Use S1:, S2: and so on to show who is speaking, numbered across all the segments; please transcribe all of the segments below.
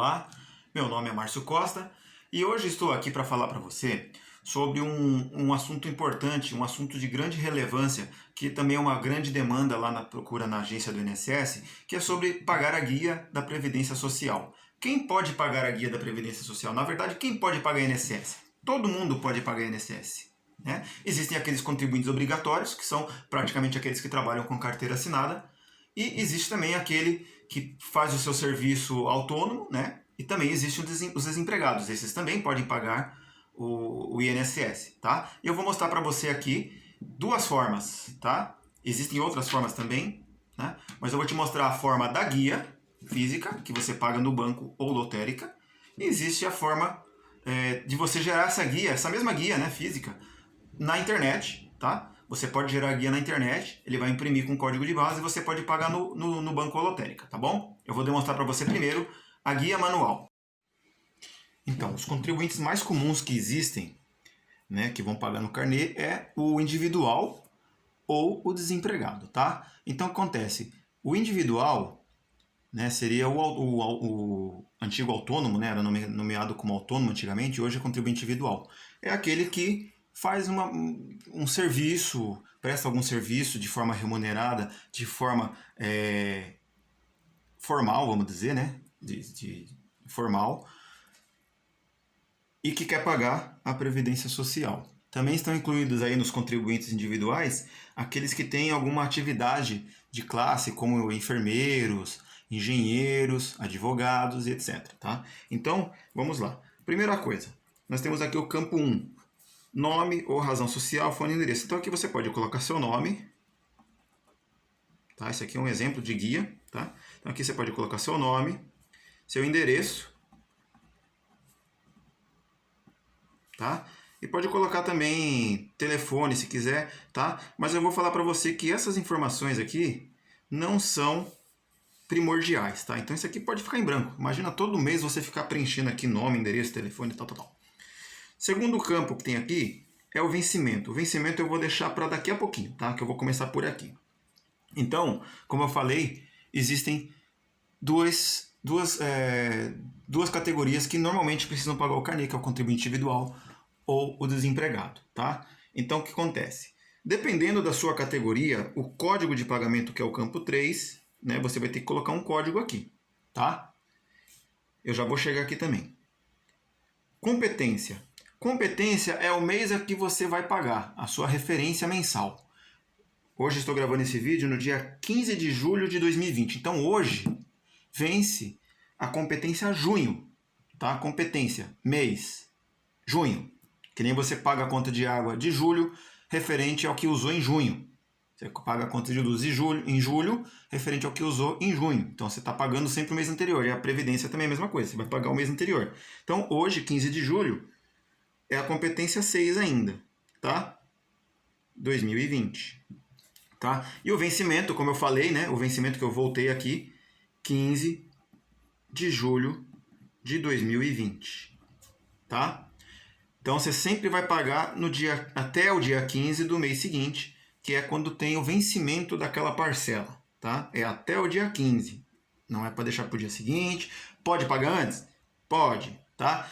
S1: Olá, meu nome é Márcio Costa e hoje estou aqui para falar para você sobre um assunto importante, um assunto de grande relevância, que também é uma grande demanda lá na procura na agência do INSS, que é sobre pagar a guia da Previdência Social. Quem pode pagar a guia da Previdência Social? Na verdade, quem pode pagar INSS? Todo mundo pode pagar INSS. Né? Existem aqueles contribuintes obrigatórios, que são praticamente aqueles que trabalham com carteira assinada, e existe também aquele que faz o seu serviço autônomo, né? E também existem os desempregados. Esses também podem pagar o INSS, tá? E eu vou mostrar para você aqui duas formas, tá? Existem outras formas também, né? Mas eu vou te mostrar a forma da guia física, que você paga no banco ou lotérica. E existe a forma de você gerar essa guia, essa mesma guia, né, física, na internet, tá? Você pode gerar a guia na internet, ele vai imprimir com código de base e você pode pagar no banco ou lotérica, tá bom? Eu vou demonstrar para você primeiro a guia manual. Então, os contribuintes mais comuns que existem, né, que vão pagar no carnê, é o individual ou o desempregado, tá? Então, acontece, o individual, né, seria o antigo autônomo, né, era nomeado como autônomo antigamente, hoje é contribuinte individual. É aquele que faz um serviço, presta algum serviço de forma remunerada, de forma formal, vamos dizer, né? Formal, e que quer pagar a Previdência Social. Também estão incluídos aí nos contribuintes individuais aqueles que têm alguma atividade de classe, como enfermeiros, engenheiros, advogados, etc. Tá? Então, vamos lá. Primeira coisa, nós temos aqui o campo 1. Nome ou razão social, fone e endereço. Então aqui você pode colocar seu nome. Tá? Esse aqui é um exemplo de guia. Tá? Então aqui você pode colocar seu nome, seu endereço. Tá? E pode colocar também telefone se quiser. Tá? Mas eu vou falar para você que essas informações aqui não são primordiais. Tá? Então isso aqui pode ficar em branco. Imagina todo mês você ficar preenchendo aqui nome, endereço, telefone, tal. Segundo campo que tem aqui é o vencimento. O vencimento eu vou deixar para daqui a pouquinho, tá? Que eu vou começar por aqui. Então, como eu falei, existem duas categorias que normalmente precisam pagar o carnê, que é o contribuinte individual ou o desempregado, tá? Então, o que acontece? Dependendo da sua categoria, o código de pagamento, que é o campo 3, né, você vai ter que colocar um código aqui, tá? Eu já vou chegar aqui também. Competência. Competência é o mês a que você vai pagar, a sua referência mensal. Hoje estou gravando esse vídeo no dia 15 de julho de 2020. Então hoje vence a competência junho, tá? Competência, mês, junho. Que nem você paga a conta de água de julho, referente ao que usou em junho. Você paga a conta de luz em julho, referente ao que usou em junho. Então você está pagando sempre o mês anterior. E a Previdência também é a mesma coisa, você vai pagar o mês anterior. Então hoje, 15 de julho, é a competência 6 ainda, tá? 2020, tá? E o vencimento, como eu falei, né? O vencimento que eu voltei aqui, 15 de julho de 2020, tá? Então você sempre vai pagar no dia, até o dia 15 do mês seguinte, que é quando tem o vencimento daquela parcela, tá? É até o dia 15. Não é para deixar para o dia seguinte. Pode pagar antes? Pode, tá?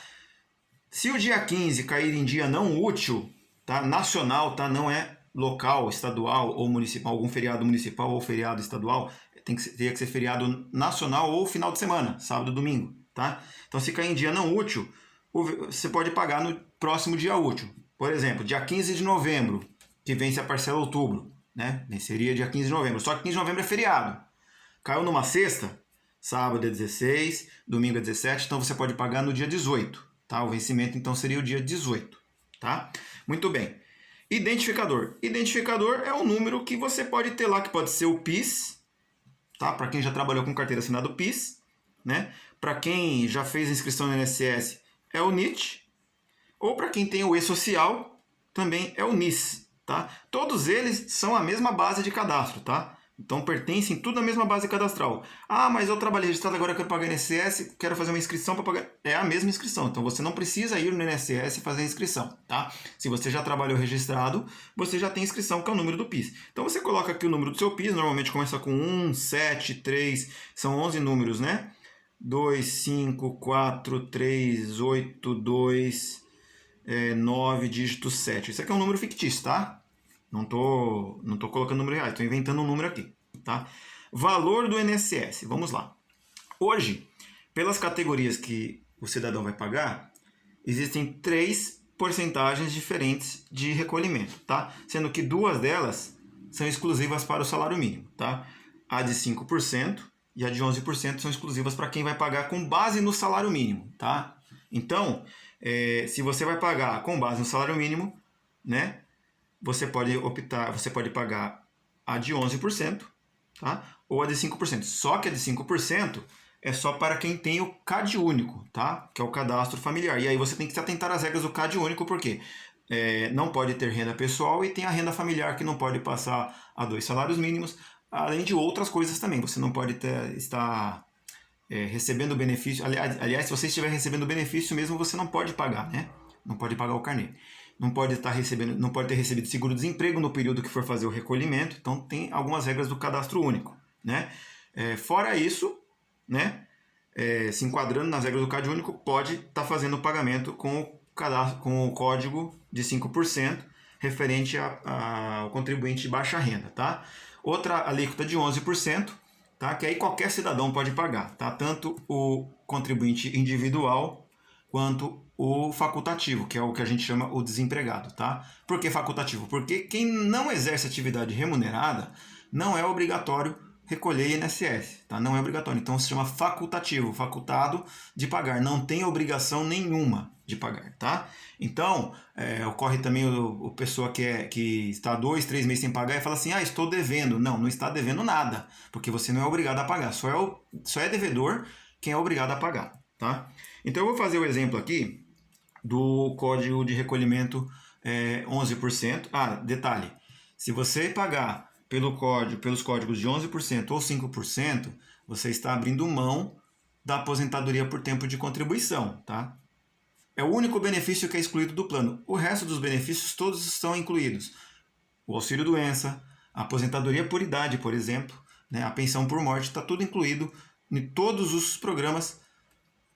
S1: Se o dia 15 cair em dia não útil, tá? Nacional, tá? Não é local, estadual ou municipal, algum feriado municipal ou feriado estadual, teria que ser feriado nacional ou final de semana, sábado e domingo, tá? Então, se cair em dia não útil, você pode pagar no próximo dia útil. Por exemplo, dia 15 de novembro, que vence a parcela outubro, né? Venceria dia 15 de novembro. Só que 15 de novembro é feriado. Caiu numa sexta, sábado é 16, domingo é 17, então você pode pagar no dia 18. Tá? O vencimento, então, seria o dia 18. Tá? Muito bem. Identificador. Identificador é um número que você pode ter lá, que pode ser o PIS, tá? Para quem já trabalhou com carteira assinada, o PIS. Né? Para quem já fez inscrição no INSS, é o NIT. Ou para quem tem o E-Social, também é o NIS. Tá? Todos eles são a mesma base de cadastro. Tá? Então pertencem tudo à mesma base cadastral. Ah, mas eu trabalhei registrado, agora eu quero pagar INSS, quero fazer uma inscrição para pagar. É a mesma inscrição, então você não precisa ir no INSS fazer a inscrição, tá? Se você já trabalhou registrado, você já tem inscrição, que é o número do PIS. Então você coloca aqui o número do seu PIS, normalmente começa com 1, 7, 3, são 11 números, né? 2, 5, 4, 3, 8, 2, 9, dígito 7. Isso aqui é um número fictício, tá? Não tô colocando número real, estou inventando um número aqui, tá? Valor do INSS, vamos lá. Hoje, pelas categorias que o cidadão vai pagar, existem 3 porcentagens diferentes de recolhimento, tá? Sendo que 2 delas são exclusivas para o salário mínimo, tá? A de 5% e a de 11% são exclusivas para quem vai pagar com base no salário mínimo, tá? Então, se você vai pagar com base no salário mínimo, né? Você pode pagar a de 11%, tá? Ou a de 5%. Só que a de 5% é só para quem tem o CAD único, tá? Que é o cadastro familiar. E aí você tem que se atentar às regras do CAD único, porque não pode ter renda pessoal e tem a renda familiar que não pode passar a 2 salários mínimos, além de outras coisas também. Você não pode estar recebendo benefício. Aliás, se você estiver recebendo benefício mesmo, você não pode pagar, né? Não pode pagar o carnê. Não pode ter recebido seguro-desemprego no período que for fazer o recolhimento. Então tem algumas regras do cadastro único, né? Fora isso, né? Se enquadrando nas regras do CAD único, pode estar fazendo o pagamento com o código de 5% referente ao contribuinte de baixa renda, tá? Outra alíquota de 11%, tá? Que aí qualquer cidadão pode pagar, tá? Tanto o contribuinte individual quanto o facultativo, que é o que a gente chama o desempregado, tá? Por que facultativo? Porque quem não exerce atividade remunerada não é obrigatório recolher INSS, tá? Não é obrigatório. Então se chama facultativo, facultado de pagar, não tem obrigação nenhuma de pagar, tá? Então, ocorre também o pessoa que está 2, 3 meses sem pagar e fala assim, estou devendo. Não, não está devendo nada, porque você não é obrigado a pagar, só é devedor quem é obrigado a pagar, tá? Então eu vou fazer o exemplo aqui do código de recolhimento 11%. Detalhe, se você pagar pelos códigos de 11% ou 5%, você está abrindo mão da aposentadoria por tempo de contribuição, tá? É o único benefício que é excluído do plano. O resto dos benefícios todos estão incluídos. O auxílio-doença, a aposentadoria por idade, por exemplo, né? A pensão por morte, está tudo incluído em todos os programas.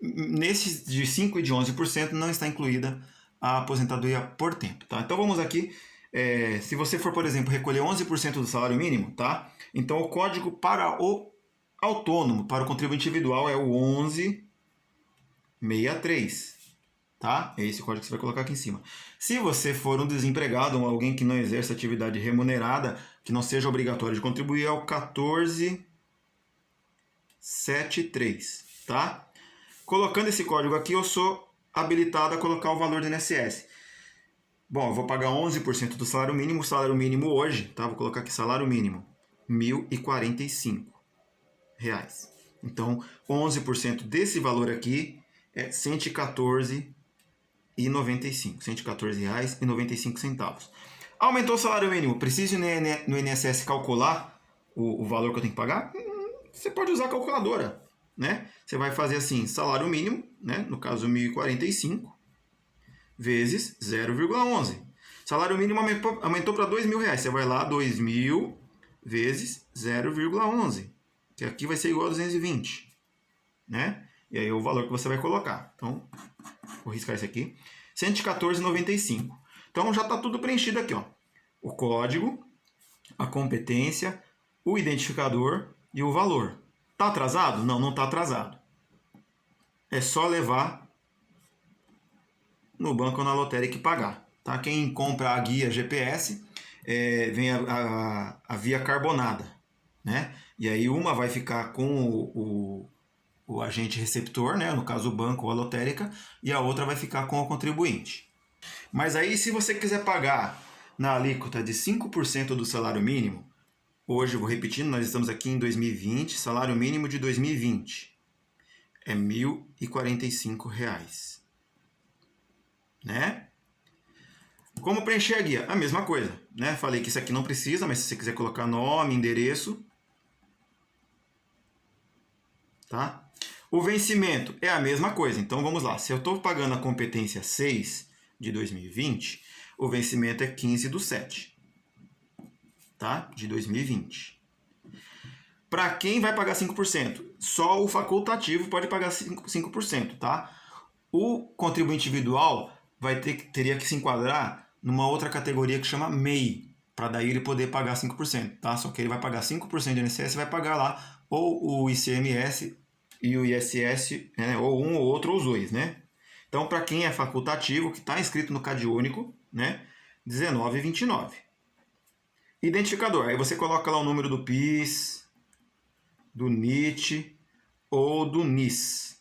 S1: Nesses de 5% e de 11% não está incluída a aposentadoria por tempo, tá? Então vamos aqui, se você for, por exemplo, recolher 11% do salário mínimo, tá? Então o código para o autônomo, para o contribuinte individual é o 1163, tá? É esse código que você vai colocar aqui em cima. Se você for um desempregado ou alguém que não exerce atividade remunerada, que não seja obrigatório de contribuir, é o 1473, tá? Colocando esse código aqui, eu sou habilitado a colocar o valor do INSS. Bom, eu vou pagar 11% do salário mínimo. O salário mínimo hoje, tá? Vou colocar aqui salário mínimo, R$ 1.045. Então, 11% desse valor aqui é R$ 114,95. R$ 114,95. Aumentou o salário mínimo. Preciso no INSS calcular o valor que eu tenho que pagar? Você pode usar a calculadora, né? Você vai fazer assim, salário mínimo, né? No caso 1.045 vezes 0,11. Salário mínimo aumentou para R$ 2.000. Você vai lá, 2.000 vezes 0,11. Que aqui vai ser igual a 220, né? E aí é o valor que você vai colocar. Então, vou riscar esse aqui. 114,95. Então já está tudo preenchido aqui, ó. O código, a competência, o identificador e o valor. Tá atrasado? Não, não está atrasado. É só levar no banco ou na lotérica e pagar. Tá? Quem compra a guia GPS, vem a via carbonada, né? E aí uma vai ficar com o agente receptor, né? No caso o banco ou a lotérica, e a outra vai ficar com o contribuinte. Mas aí se você quiser pagar na alíquota de 5% do salário mínimo, hoje, eu vou repetindo, nós estamos aqui em 2020, salário mínimo de 2020 é R$ 1.045, né? Como preencher a guia? A mesma coisa, né? Falei que isso aqui não precisa, mas se você quiser colocar nome, endereço, tá? O vencimento é a mesma coisa. Então vamos lá. Se eu estou pagando a competência 6 de 2020, o vencimento é 15/7, tá? De 2020. Para quem vai pagar 5%? Só o facultativo pode pagar 5%, tá? O contribuinte individual teria que se enquadrar numa outra categoria que chama MEI, para daí ele poder pagar 5%, tá? Só que ele vai pagar 5% de INSS e vai pagar lá ou o ICMS e o ISS, né? Ou um ou outro, ou os dois, né? Então, para quem é facultativo, que está inscrito no CadÚnico, né? 19,29. Identificador, aí você coloca lá o número do PIS, do NIT ou do NIS,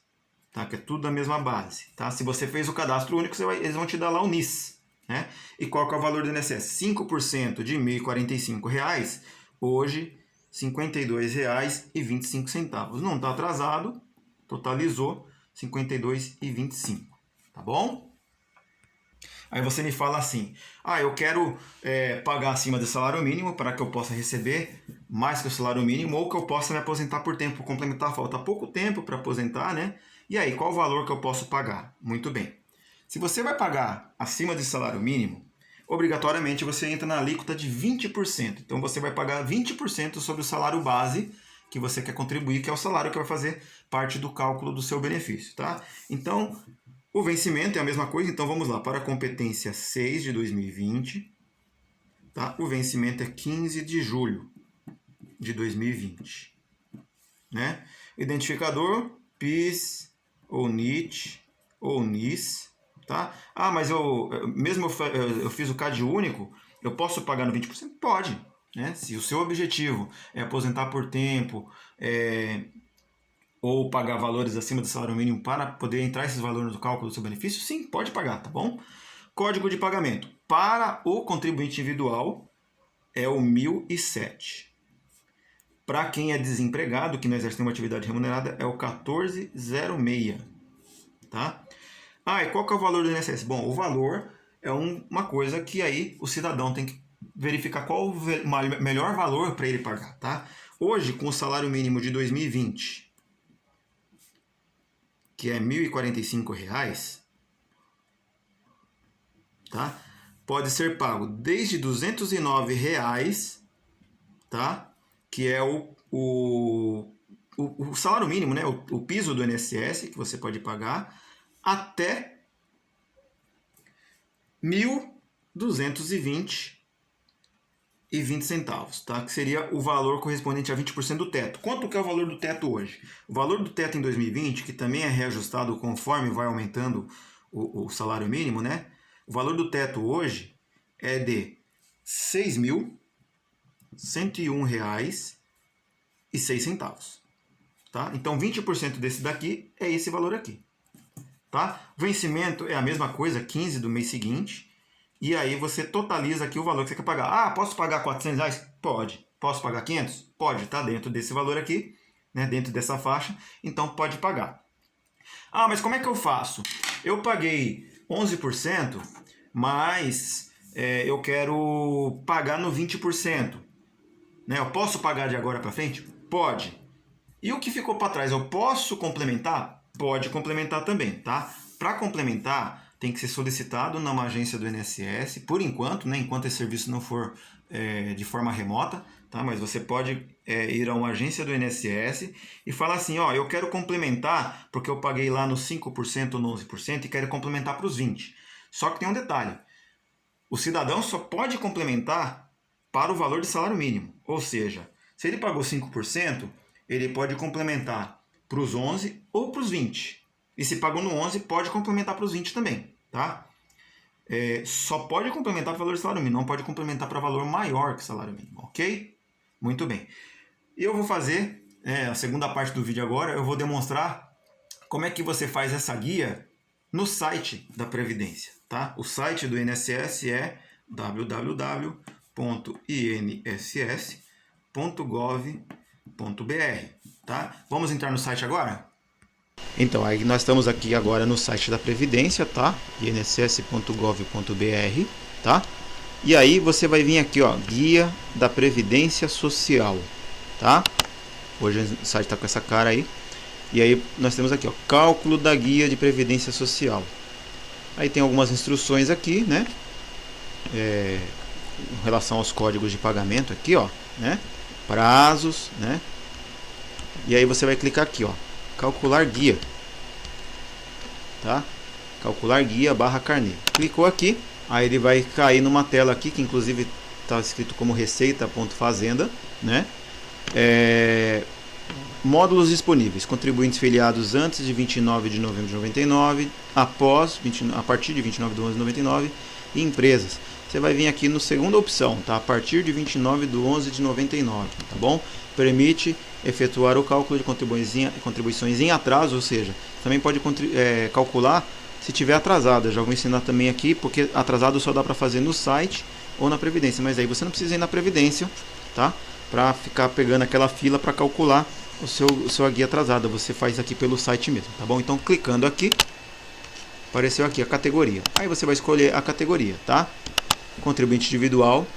S1: tá? Que é tudo da mesma base, tá? Se você fez o cadastro único, eles vão te dar lá o NIS, né? E qual que é o valor do INSS? 5% de R$ 1.045, hoje R$ 52,25. Não está atrasado, totalizou R$ 52,25, tá bom? Aí você me fala assim, eu quero pagar acima do salário mínimo para que eu possa receber mais que o salário mínimo, ou que eu possa me aposentar por tempo complementar, falta pouco tempo para aposentar, né? E aí, qual o valor que eu posso pagar? Muito bem. Se você vai pagar acima do salário mínimo, obrigatoriamente você entra na alíquota de 20%. Então você vai pagar 20% sobre o salário base que você quer contribuir, que é o salário que vai fazer parte do cálculo do seu benefício, tá? Então, o vencimento é a mesma coisa, então vamos lá, para a competência 6 de 2020, tá? O vencimento é 15 de julho de 2020, né? Identificador, PIS, ou NIT, ou NIS, tá? Mas eu fiz o CadÚnico, eu posso pagar no 20%? Pode, né? Se o seu objetivo é aposentar por tempo, ou pagar valores acima do salário mínimo para poder entrar esses valores no cálculo do seu benefício, sim, pode pagar, tá bom? Código de pagamento. Para o contribuinte individual, é o 1007. Para quem é desempregado, que não exerce nenhuma atividade remunerada, é o 1406, tá? E qual que é o valor do INSS? Bom, o valor é uma coisa que aí o cidadão tem que verificar qual o melhor valor para ele pagar, tá? Hoje, com o salário mínimo de 2020, que é R$ 1.045, tá? Pode ser pago desde R$ 209, tá? Que é o salário mínimo, né? O piso do INSS que você pode pagar, até R$ 1.220,20, tá? Que seria o valor correspondente a 20% do teto. Quanto que é o valor do teto hoje? O valor do teto em 2020, que também é reajustado conforme vai aumentando o salário mínimo, né? O valor do teto hoje é de R$ 6.101,06, tá? Então 20% desse daqui é esse valor aqui, tá? Vencimento é a mesma coisa, 15 do mês seguinte. E aí você totaliza aqui o valor que você quer pagar. Posso pagar R$400? Pode. Posso pagar 500? Pode, tá dentro desse valor aqui, né? Dentro dessa faixa, então pode pagar. Mas como é que eu faço? Eu paguei 11%, mas eu quero pagar no 20%. Né? Eu posso pagar de agora para frente? Pode. E o que ficou para trás, eu posso complementar? Pode complementar também, tá? Para complementar, tem que ser solicitado numa agência do INSS, por enquanto, né, enquanto esse serviço não for de forma remota, tá? Mas você pode ir a uma agência do INSS e falar assim, eu quero complementar, porque eu paguei lá no 5% ou no 11% e quero complementar para os 20%. Só que tem um detalhe, o cidadão só pode complementar para o valor de salário mínimo, ou seja, se ele pagou 5%, ele pode complementar para os 11% ou para os 20%. E se pagou no 11%, pode complementar para os 20% também, tá? Só pode complementar para o valor de salário mínimo, não pode complementar para valor maior que salário mínimo, ok? Muito bem. Eu vou fazer a segunda parte do vídeo agora, eu vou demonstrar como é que você faz essa guia no site da Previdência, tá? O site do INSS é www.inss.gov.br, tá? Vamos entrar no site agora? Então, aí nós estamos aqui agora no site da Previdência, tá? inss.gov.br, tá? E aí você vai vir aqui, Guia da Previdência Social, tá? Hoje o site está com essa cara aí. E aí nós temos aqui, Cálculo da Guia de Previdência Social. Aí tem algumas instruções aqui, né? Em relação aos códigos de pagamento aqui, né? Prazos, né? E aí você vai clicar aqui, ó, calcular guia, tá? Calcular guia / carnê. Clicou aqui, aí ele vai cair numa tela aqui, que inclusive está escrito como receita.fazenda, né? Módulos disponíveis, contribuintes filiados antes de 29 de novembro de 99, a partir de 29 de 11 de 99, e empresas. Você vai vir aqui na segunda opção, tá? A partir de 29 de 11 de 99, tá bom? Permite efetuar o cálculo de contribuições em atraso, ou seja, também pode calcular se tiver atrasado. Eu já vou ensinar também aqui, porque atrasado só dá para fazer no site ou na Previdência, mas aí você não precisa ir na Previdência, tá? Para ficar pegando aquela fila para calcular sua guia atrasada, você faz aqui pelo site mesmo, tá bom? Então clicando aqui, apareceu aqui a categoria, aí você vai escolher a categoria, tá? Contribuinte individual,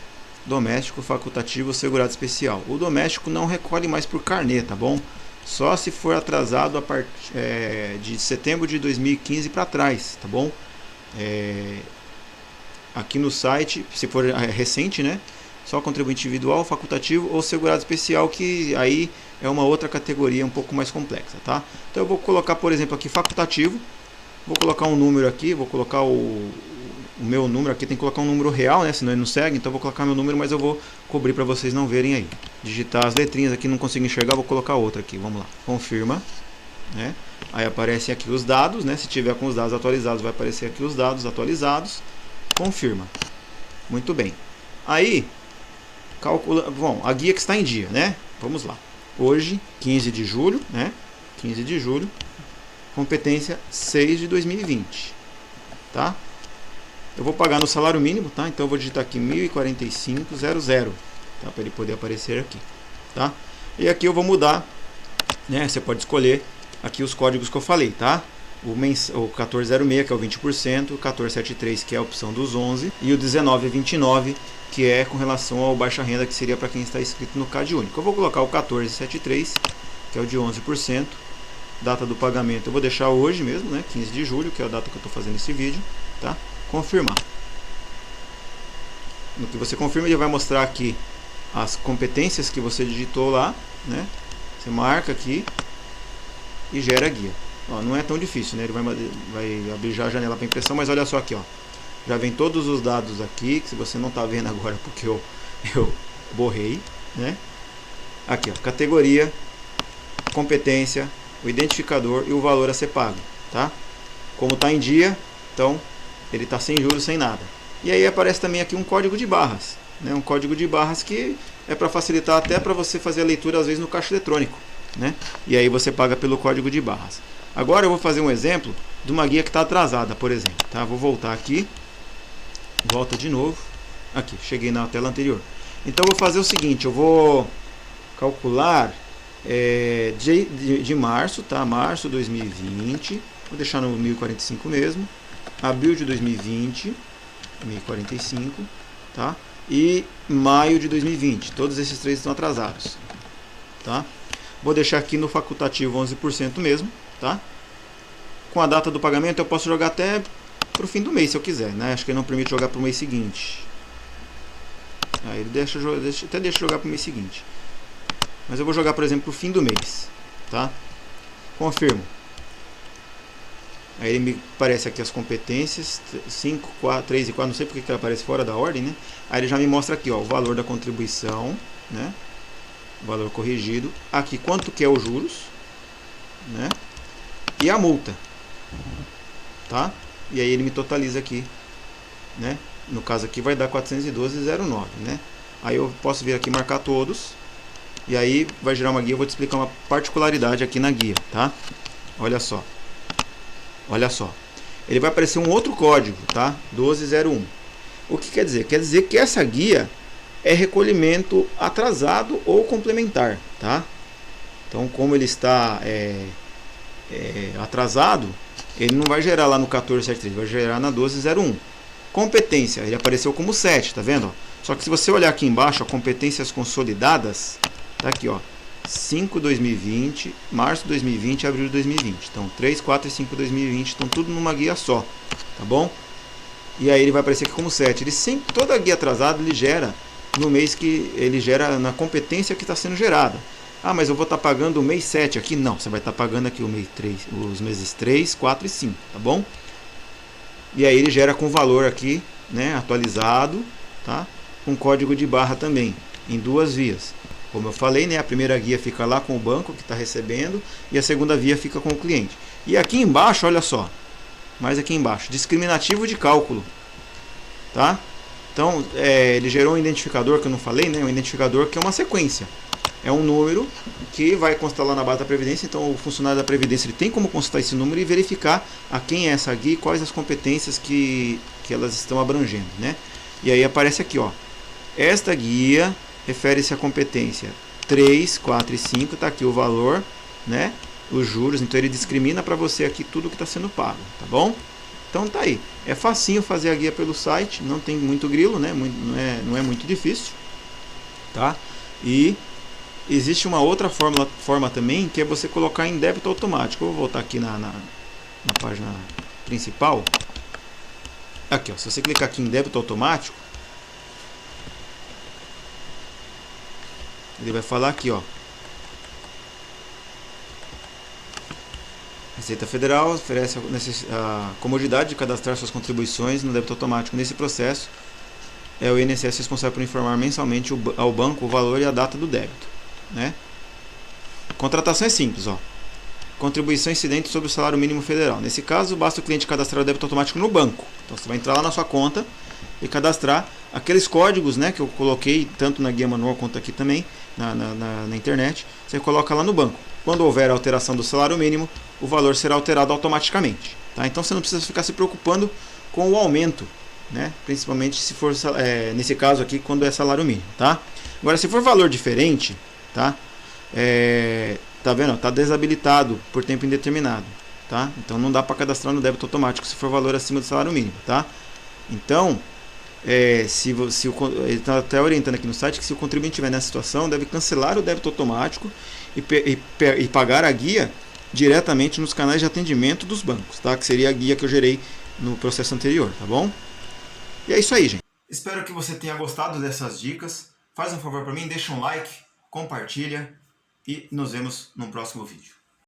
S1: doméstico, facultativo, segurado especial. O doméstico não recolhe mais por carnê, tá bom? Só se for atrasado a partir de setembro de 2015 para trás, tá bom? Aqui no site, se for recente, né? Só contribuinte individual, facultativo ou segurado especial, que aí é uma outra categoria um pouco mais complexa, tá? Então eu vou colocar, por exemplo, aqui facultativo, vou colocar um número aqui, vou colocar o meu número aqui, tem que colocar um número real, né? Senão ele não segue, então eu vou colocar meu número, mas eu vou cobrir para vocês não verem aí. Digitar as letrinhas aqui, não consigo enxergar, vou colocar outra aqui, vamos lá. Confirma, né? Aí aparecem aqui os dados, né? Se tiver com os dados atualizados, vai aparecer aqui os dados atualizados. Confirma. Muito bem. Aí calcula, bom, a guia que está em dia, né? Vamos lá. Hoje, 15 de julho, né? 15 de julho, competência 6 de 2020, tá? Eu vou pagar no salário mínimo, tá? Então eu vou digitar aqui 1.045,00, tá? Para ele poder aparecer aqui, tá? E aqui eu vou mudar, né? Você pode escolher aqui os códigos que eu falei, tá? O 1406, que é o 20%, o 1473, que é a opção dos 11, e o 1929, que é com relação ao baixa renda, que seria para quem está inscrito no CAD único. Eu vou colocar o 1473, que é o de 11%, data do pagamento eu vou deixar hoje mesmo, né, 15 de julho, que é a data que eu estou fazendo esse vídeo, tá? Confirmar. No que você confirma, ele vai mostrar aqui as competências que você digitou lá, né? Você marca aqui e gera a guia. Ó, não é tão difícil, né? Ele vai abrir já a janela para impressão, mas olha só aqui, ó. Já vem todos os dados aqui, que se você não está vendo agora porque eu borrei, né? Aqui, ó, categoria, competência, o identificador e o valor a ser pago, tá? Como está em dia, então ele está sem juros, sem nada. E aí aparece também aqui um código de barras, né? Um código de barras que é para facilitar até para você fazer a leitura às vezes no caixa eletrônico, né? E aí você paga pelo código de barras. Agora eu vou fazer um exemplo de uma guia que está atrasada, por exemplo, tá? Vou voltar aqui. Volta de novo. Aqui, cheguei na tela anterior. Então eu vou fazer o seguinte, eu vou calcular de março, tá? Março 2020. Vou deixar no 1045 mesmo. Abril de 2020, 1045, tá? E maio de 2020. Todos esses três estão atrasados, tá? Vou deixar aqui no facultativo 11% mesmo, tá? Com a data do pagamento eu posso jogar até para o fim do mês, se eu quiser, né? Acho que ele não permite jogar para o mês seguinte. Aí ele até deixa jogar para o mês seguinte. Mas eu vou jogar, por exemplo, para o fim do mês, tá? Confirmo. Aí ele me aparece aqui as competências 5, 4, 3 e 4, não sei porque que ela aparece fora da ordem, né? Aí ele já me mostra aqui, ó, o valor da contribuição, né? O valor corrigido. Aqui quanto que é os juros, né? E a multa, tá? E aí ele me totaliza aqui, né? No caso aqui vai dar 412,09, né? Aí eu posso vir aqui e marcar todos. E aí vai gerar uma guia, eu vou te explicar uma particularidade aqui na guia, tá? Olha só. Olha só. Ele vai aparecer um outro código, tá? 1201. O que quer dizer? Quer dizer que essa guia é recolhimento atrasado ou complementar, tá? Então, como ele está atrasado, ele não vai gerar lá no 1473, vai gerar na 1201. Competência, ele apareceu como 7, tá vendo? Só que se você olhar aqui embaixo, ó, competências consolidadas, tá aqui, ó, 5 2020, março 2020 e abril de 2020. Então, 3, 4 e 5 2020 estão tudo numa guia só, tá bom? E aí ele vai aparecer aqui como 7. Ele sempre, toda guia atrasada, ele gera no mês que ele gera na competência que está sendo gerada. Ah, mas eu vou estar pagando o mês 7 aqui. Não, você vai estar pagando aqui o mês 3, os meses 3, 4 e 5, tá bom? E aí ele gera com valor aqui, né, atualizado, tá? Com código de barra também, em 2 vias. Como eu falei, né, a primeira guia fica lá com o banco que está recebendo e a segunda via fica com o cliente. E aqui embaixo, olha só, mais aqui embaixo, discriminativo de cálculo, tá? Então, ele gerou um identificador que eu não falei, né, um identificador que é uma sequência. É um número que vai constar lá na base da Previdência, então o funcionário da Previdência ele tem como consultar esse número e verificar a quem é essa guia e quais as competências que elas estão abrangendo, né? E aí aparece aqui, ó, esta guia refere-se à competência 3, 4 e 5, tá aqui o valor, né? Os juros, então ele discrimina para você aqui tudo que está sendo pago, tá bom? Então tá aí, é facinho fazer a guia pelo site, não tem muito grilo, né? Não é muito difícil, tá? E existe uma outra forma também, que é você colocar em débito automático. Eu vou voltar aqui na página principal. Aqui, ó, se você clicar aqui em débito automático, ele vai falar aqui, ó, Receita Federal oferece a comodidade de cadastrar suas contribuições no débito automático. Nesse processo, é o INSS responsável por informar mensalmente ao banco o valor e a data do débito, né? Contratação é simples, ó. Contribuição incidente sobre o salário mínimo federal. Nesse caso, basta o cliente cadastrar o débito automático no banco. Então você vai entrar lá na sua conta e cadastrar aqueles códigos, né, que eu coloquei tanto na guia manual quanto aqui também na internet. Você coloca lá no banco. Quando houver alteração do salário mínimo, o valor será alterado automaticamente. Tá? Então você não precisa ficar se preocupando com o aumento, né? Principalmente se for nesse caso aqui quando é salário mínimo. Tá? Agora, se for valor diferente, tá? Tá vendo? Tá desabilitado por tempo indeterminado, tá? Então não dá para cadastrar no débito automático se for valor acima do salário mínimo, tá? Então, ele está até orientando aqui no site que se o contribuinte estiver nessa situação, deve cancelar o débito automático e pagar a guia diretamente nos canais de atendimento dos bancos, tá? Que seria a guia que eu gerei no processo anterior, tá bom? E é isso aí, gente. Espero que você tenha gostado dessas dicas. Faz um favor para mim, deixa um like, compartilha e nos vemos no próximo vídeo.